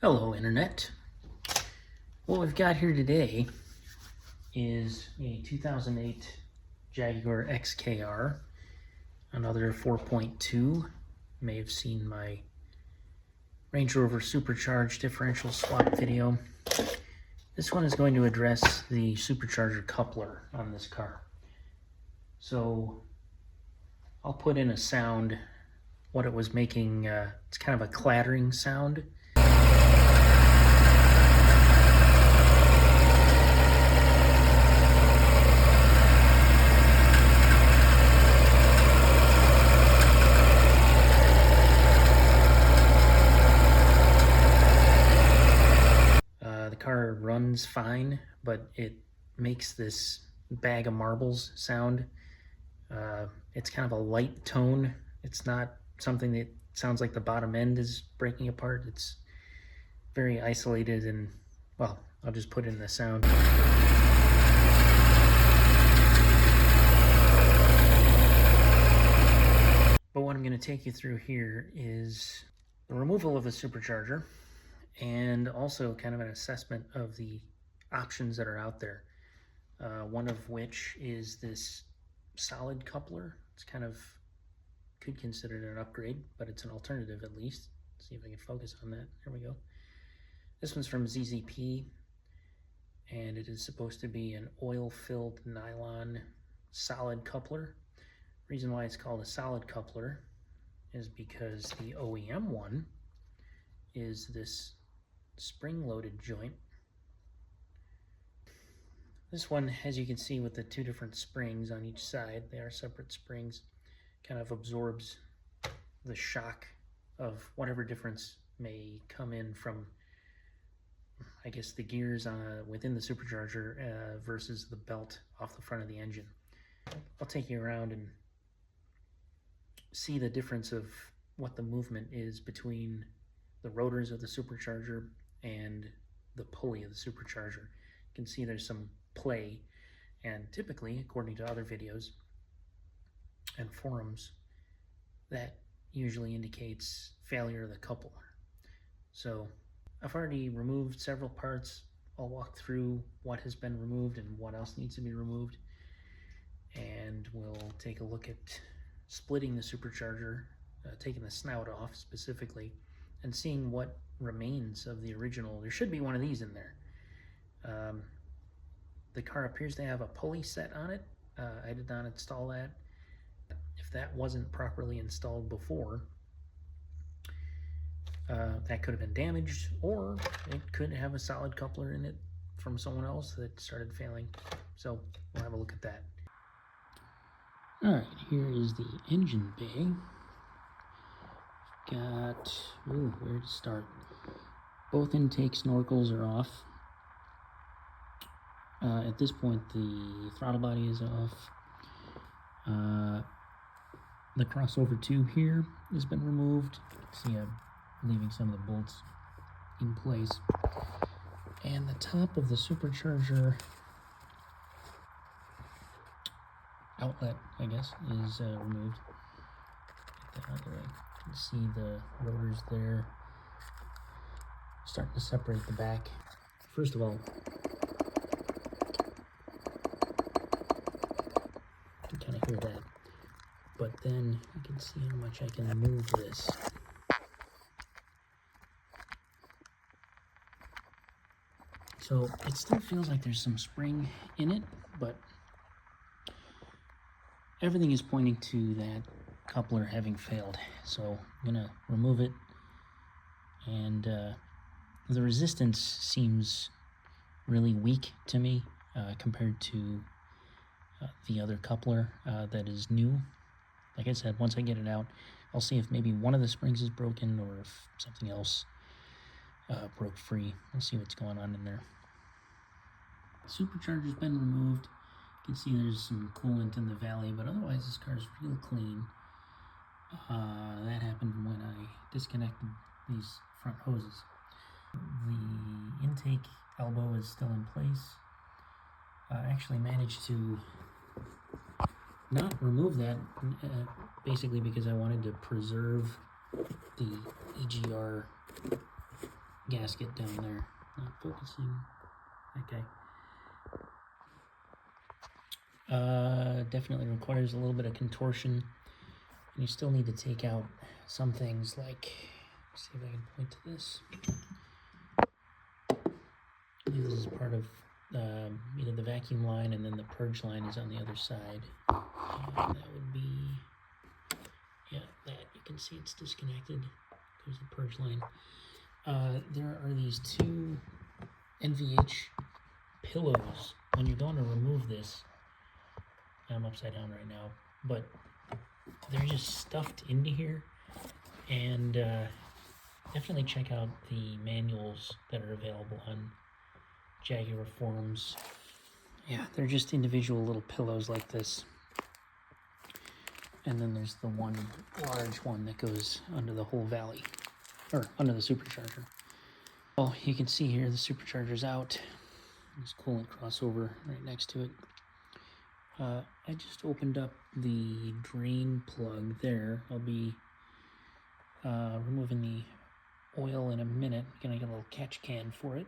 Hello, Internet. What we've got here today is a 2008 Jaguar XKR, another 4.2. You may have seen my Range Rover Supercharged differential swap video. This one is going to address the Supercharger coupler on this car. So I'll put in a sound, what it was making. It's kind of a clattering sound. The car runs fine, but it makes this bag of marbles sound. It's kind of a light tone. It's not something that sounds like the bottom end is breaking apart. It's very isolated, and well, I'll just put in the sound. But what I'm going to take you through here is the removal of the supercharger, and also kind of an assessment of the options that are out there. One of which is this solid coupler. It's kind of, could consider it an upgrade, but it's an alternative at least. Let's see if I can focus on that. There we go. This one's from ZZP, and it is supposed to be an oil-filled nylon solid coupler. Reason why it's called a solid coupler is because the OEM one is this spring-loaded joint. This one, as you can see with the two different springs on each side, they are separate springs, kind of absorbs the shock of whatever difference may come in from, I guess, the gears within the supercharger versus the belt off the front of the engine. I'll take you around and see the difference of what the movement is between the rotors of the supercharger and the pulley of the supercharger. You can see there's some play, and typically, according to other videos and forums, that usually indicates failure of the coupler. So I've already removed several parts. I'll walk through what has been removed and what else needs to be removed, and we'll take a look at splitting the supercharger, taking the snout off specifically, and seeing what remains of the original. There should be one of these in there. The car appears to have a pulley set on it. I did not install that. If that wasn't properly installed before, that could have been damaged, or it could have a solid coupler in it from someone else that started failing. So we'll have a look at that. All right, here is the engine bay. Got, where to start? Both intake snorkels are off. At this point, the throttle body is off. The crossover tube here has been removed. See, I'm leaving some of the bolts in place. And the top of the supercharger outlet, I guess, is removed. Get that out of the way. You can see the rotors there starting to separate the back. First of all, you can kind of hear that, but then you can see how much I can move this. So it still feels like there's some spring in it, but everything is pointing to that coupler having failed. So I'm gonna remove it, and the resistance seems really weak to me compared to the other coupler that is new. Like I said, once I get it out, I'll see if maybe one of the springs is broken or if something else broke free. We'll see what's going on in there. Supercharger's been removed. You can see there's some coolant in the valley, but otherwise this car is real clean. That happened when I disconnected these front hoses. The intake elbow is still in place. I actually managed to not remove that, basically because I wanted to preserve the EGR gasket down there. Not focusing. Okay. Definitely requires a little bit of contortion. And you still need to take out some things like, let's see if I can point to this. This is part of the vacuum line, and then the purge line is on the other side. That would be, yeah, that. You can see it's disconnected. There's the purge line. There are these two NVH pillows. When you're going to remove this, I'm upside down right now, but they're just stuffed into here. And definitely check out the manuals that are available on Jaguar forums. Yeah, they're just individual little pillows like this. And then there's the one large one that goes under the whole valley, or under the supercharger. Well, you can see here the supercharger's out. There's coolant crossover right next to it. I just opened up the drain plug there. I'll be removing the oil in a minute. I'm gonna get a little catch can for it.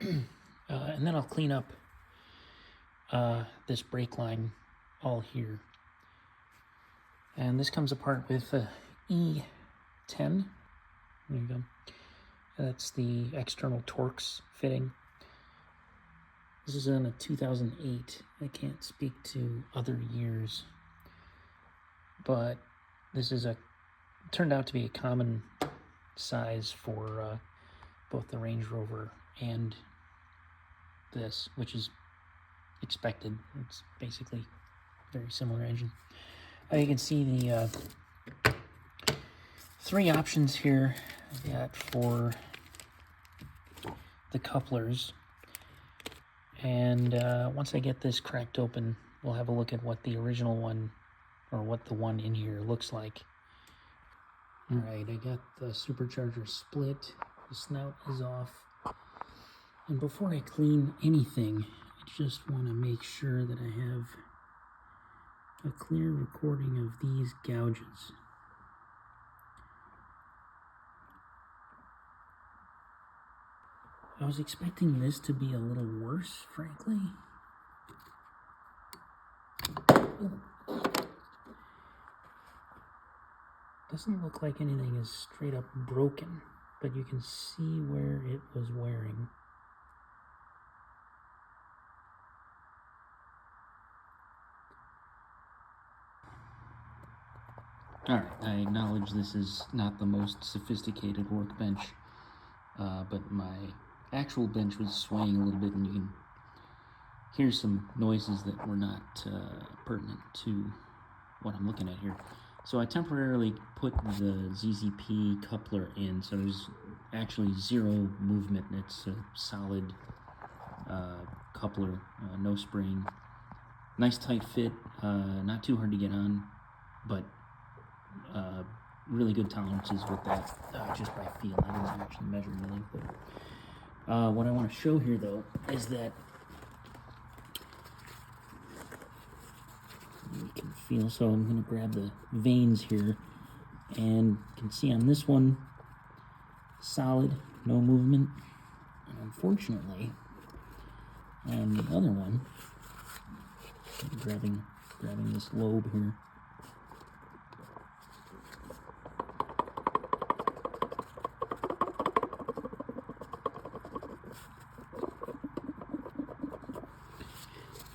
And then I'll clean up this brake line all here. And this comes apart with a E10. There you go. That's the external Torx fitting. This is in a 2008. I can't speak to other years, but this is turned out to be a common size for both the Range Rover and this, which is expected. It's basically a very similar engine. You can see the three options here I got for the couplers. And once I get this cracked open, we'll have a look at what the original one, or what the one in here looks like. Alright, I got the supercharger split. The snout is off. And before I clean anything, I just want to make sure that I have a clear recording of these gouges. I was expecting this to be a little worse, frankly. Doesn't look like anything is straight up broken, but you can see where it was wearing. Alright, I acknowledge this is not the most sophisticated workbench, but my actual bench was swaying a little bit, and you can hear some noises that were not pertinent to what I'm looking at here. So I temporarily put the ZZP coupler in, so there's actually zero movement. It's a solid coupler, no spring. Nice tight fit, not too hard to get on, but really good tolerances with that, just by feel. I didn't actually measure anything. But what I want to show here, though, is that you can feel. So I'm going to grab the vanes here, and you can see on this one, solid, no movement. And unfortunately, on the other one, I'm grabbing this lobe here.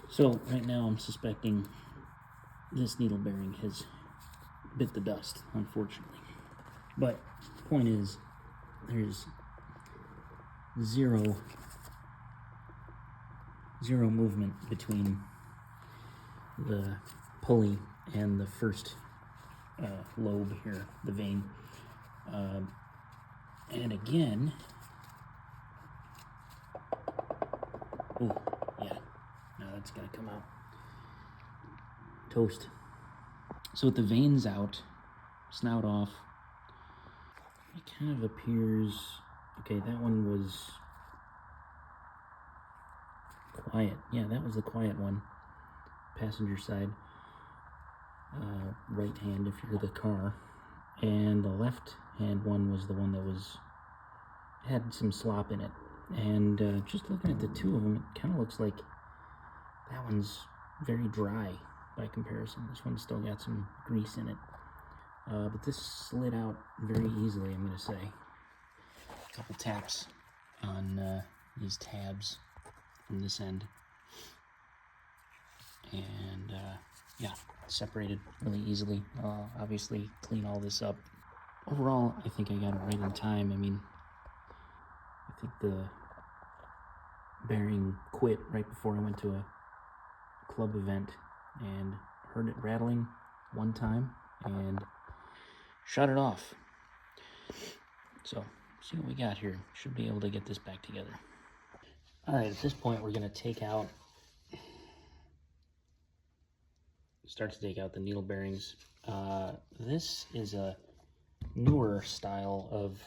So right now I'm suspecting this needle bearing has bit the dust, unfortunately. But the point is, there's zero movement between the pulley and the first lobe here, the vane. And again, oh yeah, now that's gonna come out. Toast. So with the vanes out, snout off, it kind of appears, okay, that one was quiet. Yeah, that was the quiet one. Passenger side, right hand if you're the car. And the left hand one was the one that was had some slop in it. And just looking at the two of them, it kind of looks like that one's very dry by comparison. This one's still got some grease in it. But this slid out very easily, I'm going to say. A couple taps on these tabs from this end. And yeah, separated really easily. Obviously, clean all this up. Overall, I think I got it right in time. I mean, I think the bearing quit right before I went to a club event and heard it rattling one time and shut it off. So, see what we got here. Should be able to get this back together. All right, at this point, we're going to start to take out the needle bearings. This is a newer style of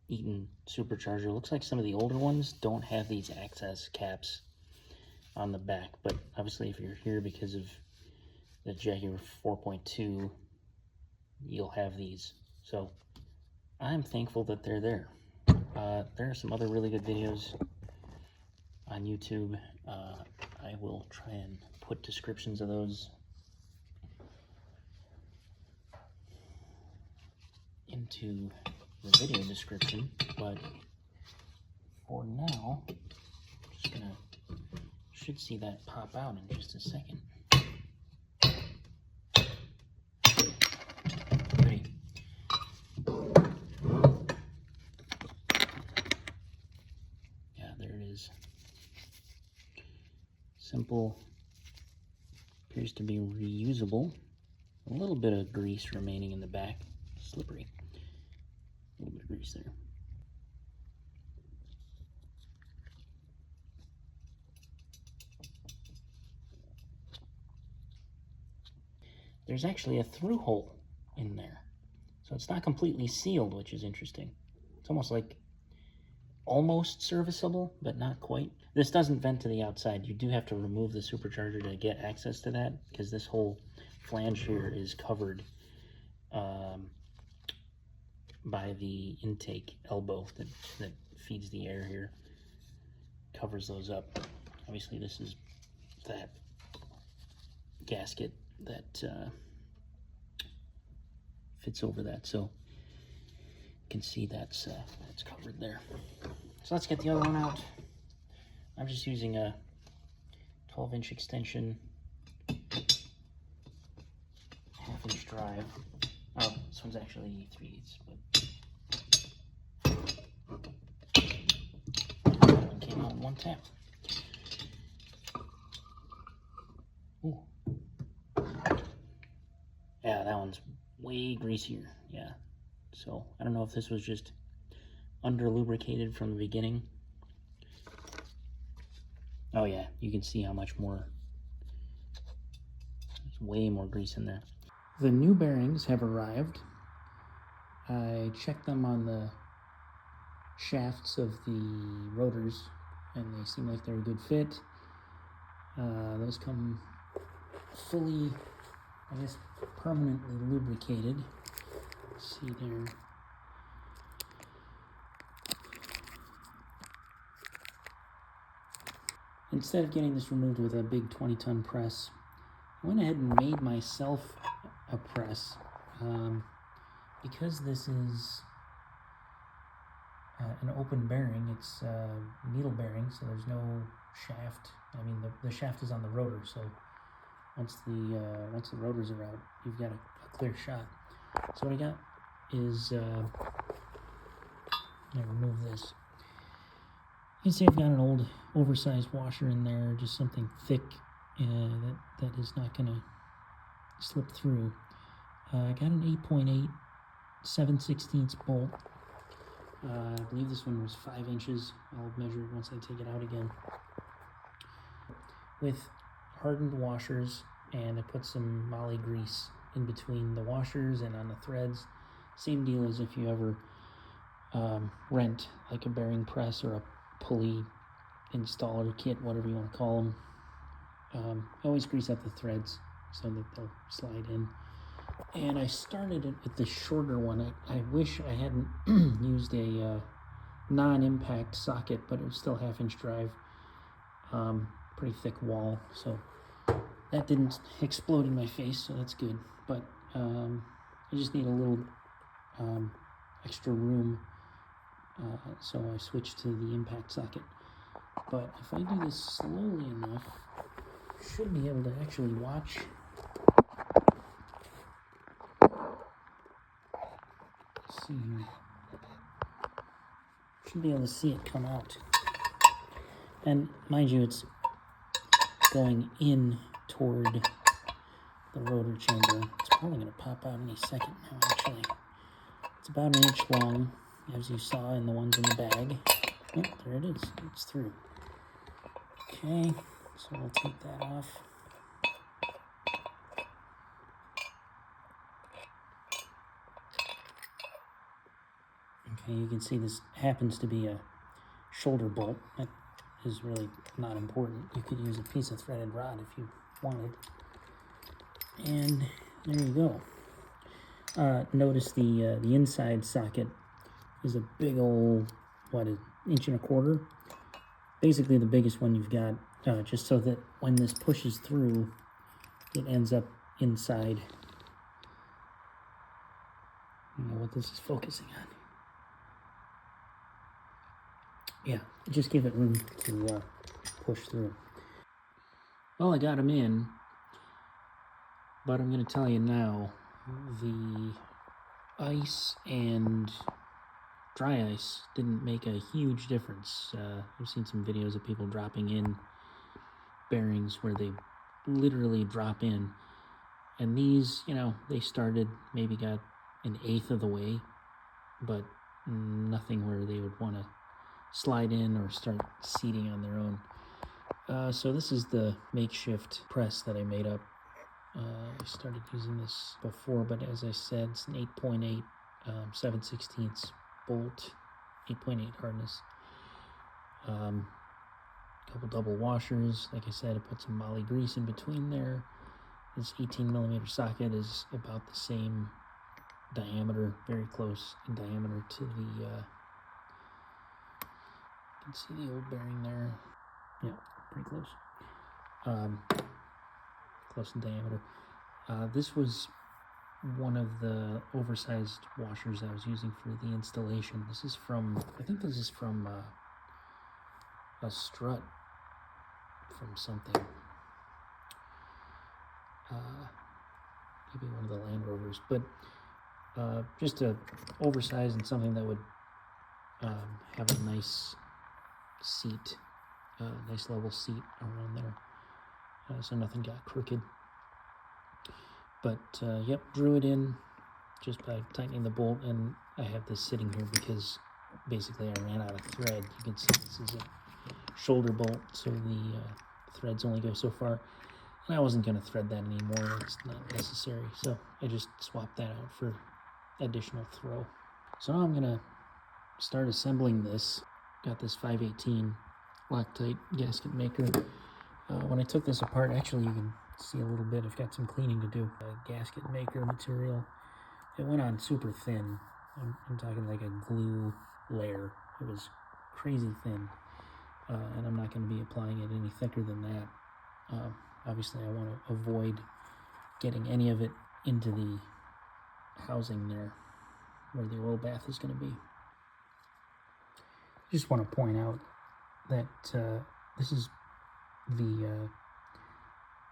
Eaton Supercharger. Looks like some of the older ones don't have these access caps on the back, but obviously if you're here because of the Jaguar 4.2, you'll have these. So I'm thankful that they're there. There are some other really good videos on YouTube. I will try and put descriptions of those into the video description, but for now, just gonna should see that pop out in just a second. Pretty. Yeah, there it is. Simple. Appears to be reusable. A little bit of grease remaining in the back. Slippery. A little bit of grease there. There's actually a through hole in there. So it's not completely sealed, which is interesting. It's almost like almost serviceable, but not quite. This doesn't vent to the outside. You do have to remove the supercharger to get access to that, because this whole flange here is covered by the intake elbow that feeds the air here. Covers those up. Obviously this is that gasket that fits over that, so you can see that's covered there. So let's get the other one out. I'm just using a 12-inch extension, half-inch drive. Oh, this one's actually 3/8, but that one came out in one tap. Ooh. Yeah, that one's way greasier. Yeah. So I don't know if this was just under lubricated from the beginning. Oh yeah, you can see how much more. There's way more grease in there. The new bearings have arrived. I checked them on the shafts of the rotors and they seem like they're a good fit. Those come fully, I guess, permanently lubricated. Let's see there. Instead of getting this removed with a big 20-ton press, I went ahead and made myself a press. Because this is an open bearing, it's needle bearing, so there's no shaft. I mean, the shaft is on the rotor, so once the rotors are out, you've got a clear shot. So what I got is, I'm gonna remove this. You can see I've got an old oversized washer in there, just something thick that is not gonna slip through. I got an 8.8 7/16 bolt. I believe this one was 5 inches. I'll measure it once I take it out again. With hardened washers, and I put some moly grease in between the washers and on the threads. Same deal as if you ever rent like a bearing press or a pulley installer kit, whatever you want to call them. Always grease up the threads so that they'll slide in. And I started it with the shorter one. I wish I hadn't used a non-impact socket, but it was still 1/2-inch drive. Pretty thick wall, so that didn't explode in my face, so that's good. But I just need a little extra room, so I switched to the impact socket. But if I do this slowly enough, I should be able to actually watch. Let's see here. Should be able to see it come out. And mind you, it's going in toward the rotor chamber. It's probably going to pop out any second now, actually. It's about 1 inch long, as you saw in the ones in the bag. Oh, there it is. It's through. Okay, so we'll take that off. Okay, you can see this happens to be a shoulder bolt. That is really not important. You could use a piece of threaded rod if you wanted. And there you go. Notice the inside socket is a big old, what, 1.25 inches? Basically the biggest one you've got, just so that when this pushes through, it ends up inside. I don't know what this is focusing on. Yeah, just give it room to push through. Well, I got them in, but I'm going to tell you now, the ice and dry ice didn't make a huge difference. I've seen some videos of people dropping in bearings where they literally drop in, and these, you know, they started, maybe got 1/8 of the way, but nothing where they would want to slide in or start seating on their own. So this is the makeshift press that I made up. I started using this before, but as I said, it's an 8.8 7/16 bolt, 8.8 hardness. Couple double washers. Like I said, I put some moly grease in between there. This 18mm socket is about the same diameter, very close in diameter to the you can see the old bearing there. Yeah, pretty close. Close in diameter. This was one of the oversized washers I was using for the installation. This is from, I think this is from a strut from something. Maybe one of the Land Rovers, but just a oversized and something that would have a nice seat, nice level seat around there, so nothing got crooked. But yep, drew it in just by tightening the bolt, and I have this sitting here because basically I ran out of thread. You can see this is a shoulder bolt, so the threads only go so far, and I wasn't going to thread that anymore. It's not necessary, so I just swapped that out for additional throw. So now I'm going to start assembling this. Got this 518 Loctite gasket maker. When I took this apart, actually you can see a little bit, I've got some cleaning to do. Gasket maker material, it went on super thin. I'm talking like a glue layer. It was crazy thin, and I'm not going to be applying it any thicker than that. Obviously I want to avoid getting any of it into the housing there where the oil bath is going to be. Just want to point out that this is the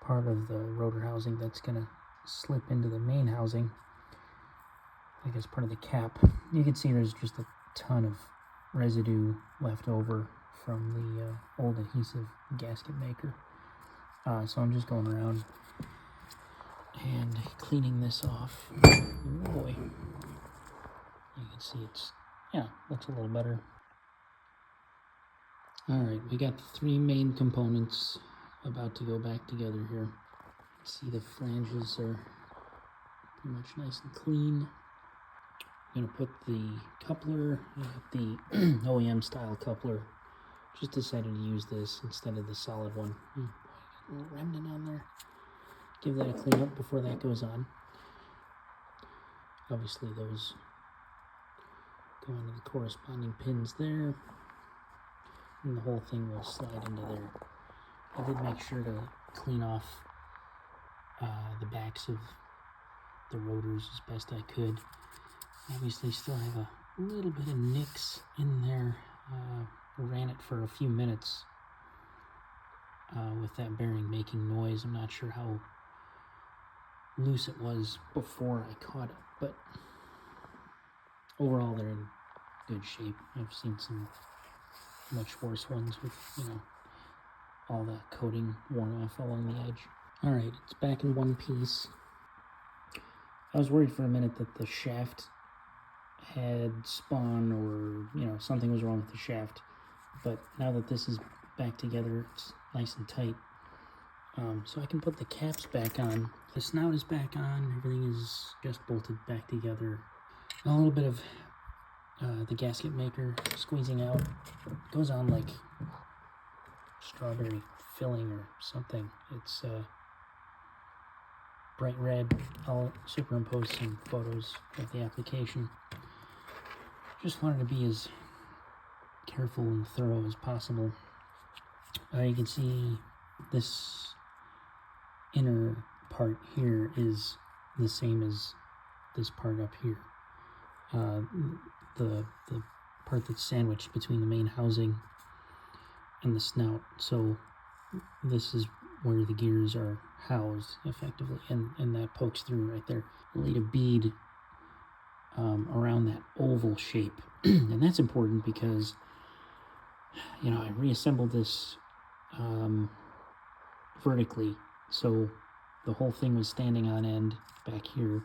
part of the rotor housing that's going to slip into the main housing, like as part of the cap. You can see there's just a ton of residue left over from the old adhesive gasket maker. So I'm just going around and cleaning this off. Oh boy. You can see it's, yeah, looks a little better. Alright, we got the 3 main components about to go back together here. See, the flanges are pretty much nice and clean. I'm going to put the coupler, the OEM style coupler. Just decided to use this instead of the solid one. A little remnant on there. Give that a clean up before that goes on. Obviously those go into the corresponding pins there, and the whole thing will slide into there. I did make sure to clean off the backs of the rotors as best I could. Obviously still have a little bit of nicks in there. Ran it for a few minutes with that bearing making noise. I'm not sure how loose it was before I caught it, but overall they're in good shape. I've seen some much worse ones with, you know, all the coating worn off along the edge. All right, it's back in one piece. I was worried for a minute that the shaft had spun or, you know, something was wrong with the shaft, but now that this is back together, it's nice and tight. So I can put the caps back on. The snout is back on, everything is just bolted back together. A little bit of the gasket maker squeezing out. It goes on like strawberry filling or something. It's bright red. I'll superimpose some photos of the application. Just wanted to be as careful and thorough as possible. You can see this inner part here is the same as this part up here. The part that's sandwiched between the main housing and the snout. So this is where the gears are housed effectively, and that pokes through right there. I laid a bead around that oval shape, and that's important because, you know, I reassembled this vertically, so the whole thing was standing on end back here,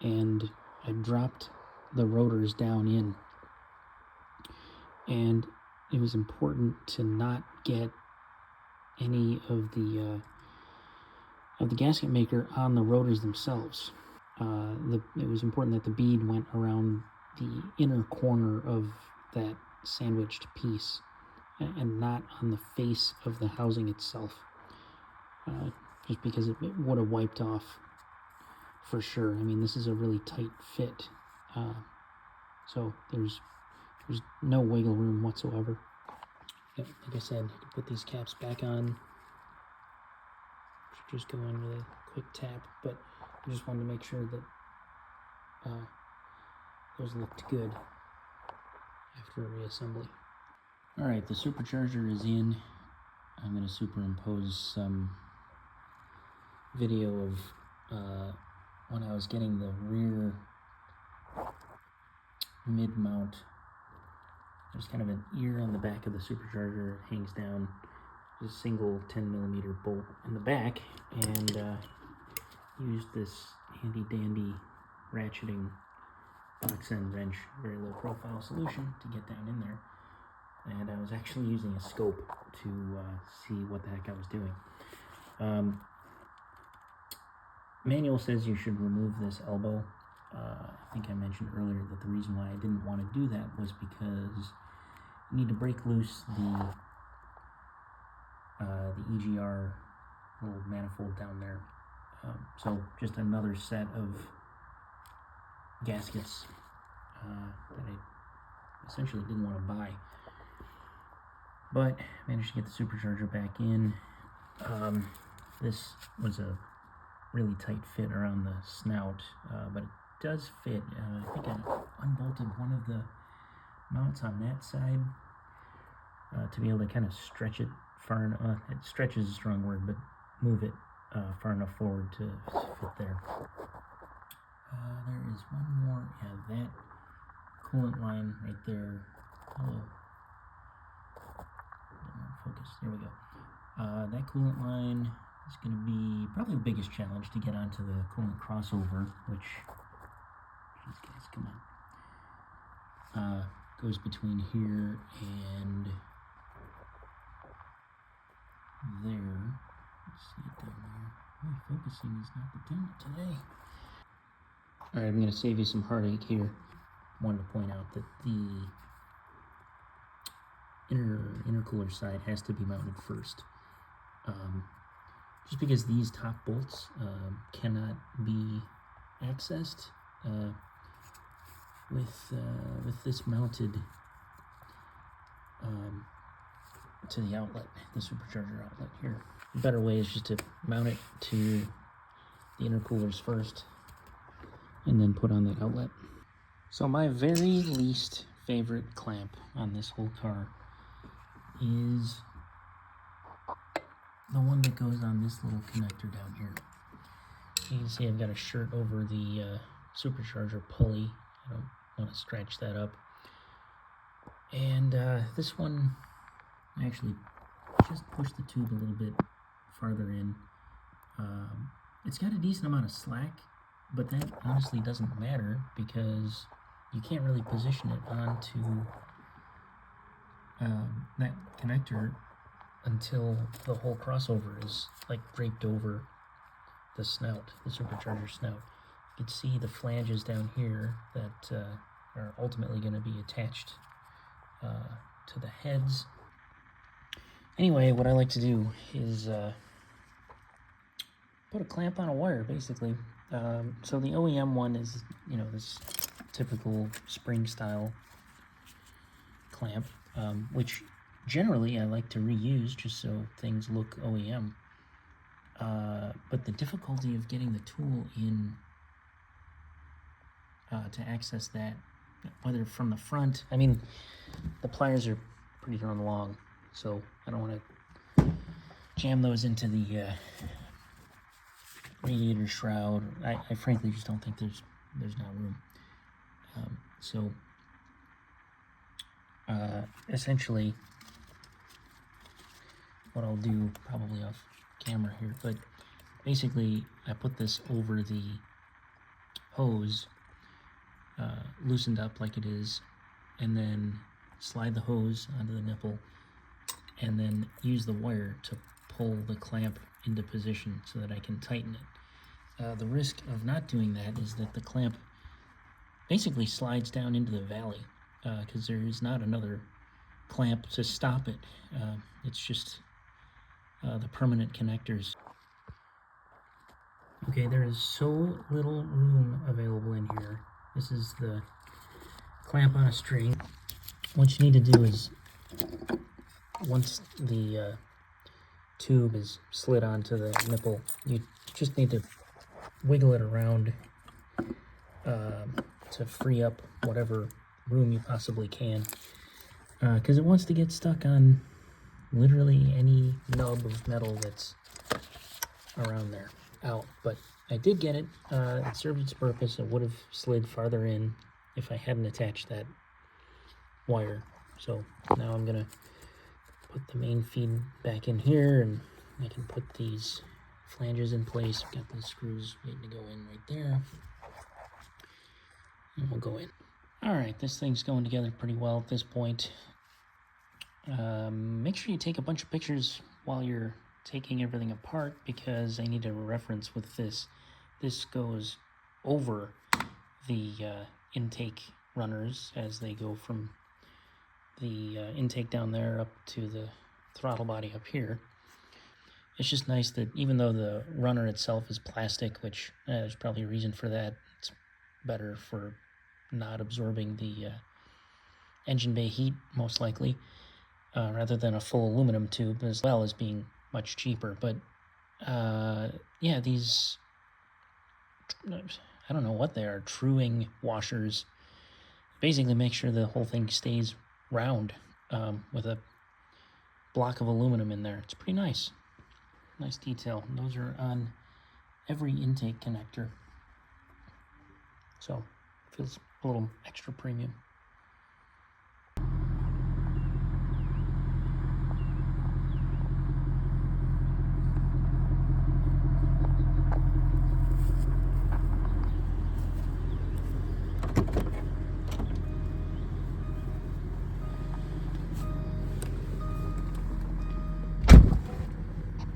and I dropped the rotors down in, and it was important to not get any of the gasket maker on the rotors themselves. It was important that the bead went around the inner corner of that sandwiched piece and not on the face of the housing itself, just because it would have wiped off for sure. I mean, this is a really tight fit, so there's no wiggle room whatsoever. Yep, like I said, I can put these caps back on. Should just go in with a quick tap, but I just wanted to make sure that those looked good after a reassembly. All right, the supercharger is in. I'm going to superimpose some video of when I was getting the rear mid-mount. There's kind of an ear on the back of the supercharger. It hangs down. There's a single 10mm bolt in the back, and used this handy-dandy ratcheting box end wrench, very low profile solution, to get down in there. And I was actually using a scope to see what the heck I was doing. Manual says you should remove this elbow. I think I mentioned earlier that the reason why I didn't want to do that was because you need to break loose the EGR little manifold down there. So just another set of gaskets that I essentially didn't want to buy. But managed to get the supercharger back in. This was a really tight fit around the snout, but it does fit. I think I unbolted one of the mounts on that side to be able to kind of stretch it far enough. It stretches is a strong word, but move it far enough forward to fit there. There is one more. Yeah, that coolant line right there. Oh, focus. There we go. That coolant line is going to be probably the biggest challenge to get onto the coolant crossover, which, these guys, come on, goes between here and there. Let's see it down there. Boy, focusing is not the thing today. Alright, I'm going to save you some heartache here. I wanted to point out that the intercooler side has to be mounted first. Just because these top bolts cannot be accessed with this mounted to the outlet, the supercharger outlet here. The better way is just to mount it to the intercoolers first and then put on that outlet. So my very least favorite clamp on this whole car is the one that goes on this little connector down here. You can see I've got a shirt over the supercharger pulley. I don't want to scratch that up. And this one, I actually just pushed the tube a little bit farther in. It's got a decent amount of slack, but that honestly doesn't matter because you can't really position it onto that connector until the whole crossover is like draped over the snout, the supercharger snout. You can see the flanges down here that are ultimately going to be attached to the heads. Anyway, what I like to do is put a clamp on a wire, basically. So the OEM one is, you know, this typical spring style clamp, which generally I like to reuse just so things look OEM. But the difficulty of getting the tool in to access that, whether from the front, I mean, the pliers are pretty darn long, so I don't want to jam those into the radiator shroud. I frankly just don't think there's not room. So essentially what I'll do, probably off camera here, but basically I put this over the hose, loosened up like it is, and then slide the hose onto the nipple and then use the wire to pull the clamp into position so that I can tighten it. The risk of not doing that is that the clamp basically slides down into the valley because there is not another clamp to stop it. It's just the permanent connectors. Okay, there is so little room available in here. This is the clamp on a string. What you need to do is, once the tube is slid onto the nipple, you just need to wiggle it around to free up whatever room you possibly can, because it wants to get stuck on literally any nub of metal that's around there out. But I did get it. It served its purpose. It would have slid farther in if I hadn't attached that wire. So now I'm gonna put the main feed back in here, and I can put these flanges in place. I've got the screws waiting to go in right there, and we'll go in. All right, this thing's going together pretty well at this point. Make sure you take a bunch of pictures while you're taking everything apart, because I need a reference with this. This goes over the intake runners as they go from the intake down there up to the throttle body up here. It's just nice that even though the runner itself is plastic, which there's probably a reason for that, it's better for not absorbing the engine bay heat, most likely, rather than a full aluminum tube, as well as being much cheaper. But yeah, these, I don't know what they are, truing washers, basically make sure the whole thing stays round with a block of aluminum in there. It's pretty nice. Nice detail. Those are on every intake connector, so feels a little extra premium.